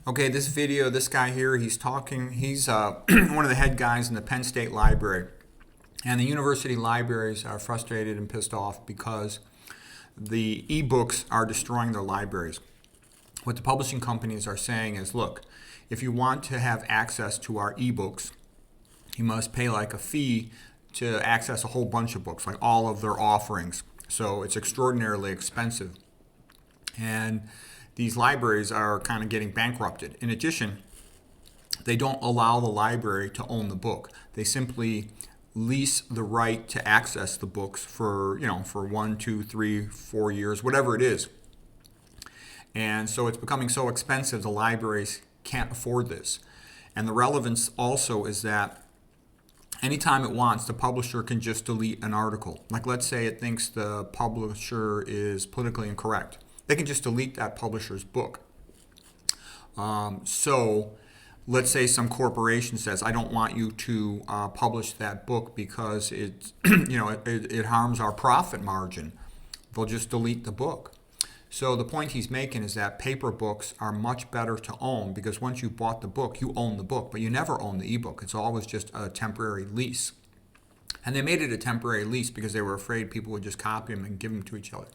Okay, this video, this guy here, he's talking, he's one of the head guys in the Penn State Library. And the university libraries are frustrated and pissed off because the ebooks are destroying their libraries. What the publishing companies are saying is, look, if you want to have access to our ebooks, you must pay like a fee to access a whole bunch of books, like all of their offerings. So it's extraordinarily expensive. And these libraries are kind of getting bankrupted. In addition, they don't allow the library to own the book. They simply lease the right to access the books for 1, 2, 3, 4 years, whatever it is. And so it's becoming so expensive the libraries can't afford this. And the relevance also is that anytime it wants, the publisher can just delete an article. Like, let's say it thinks the publisher is politically incorrect. They can just delete that publisher's book. So let's say some corporation says, I don't want you to publish that book because it harms our profit margin. They'll just delete the book. So the point he's making is that paper books are much better to own because once you bought the book, you own the book, but you never own the ebook. It's always just a temporary lease. And they made it a temporary lease because they were afraid people would just copy them and give them to each other.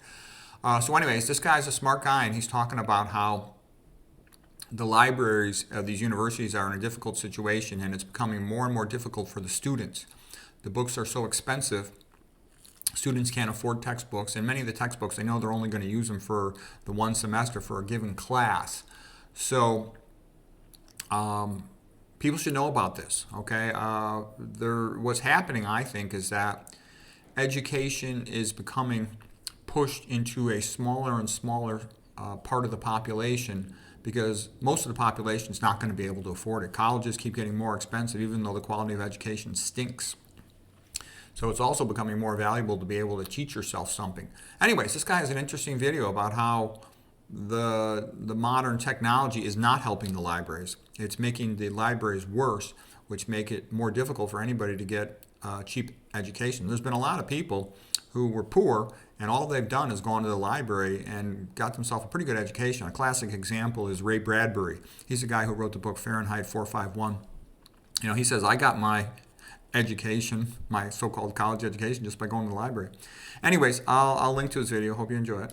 So anyways, this guy's a smart guy, and he's talking about how the libraries of these universities are in a difficult situation, and it's becoming more and more difficult for the students. The books are so expensive, students can't afford textbooks, and many of the textbooks, they know they're only going to use them for the one semester for a given class. So people should know about this, okay? What's happening, I think, is that education is becoming pushed into a smaller and smaller part of the population because most of the population is not going to be able to afford it. Colleges keep getting more expensive even though the quality of education stinks. So it's also becoming more valuable to be able to teach yourself something. Anyways, this guy has an interesting video about how the modern technology is not helping the libraries. It's making the libraries worse, which make it more difficult for anybody to get cheap education. There's been a lot of people who were poor, and all they've done is gone to the library and got themselves a pretty good education. A classic example is Ray Bradbury. He's the guy who wrote the book Fahrenheit 451. He says, I got my education, my so-called college education, just by going to the library. Anyways, I'll link to his video. Hope you enjoy it.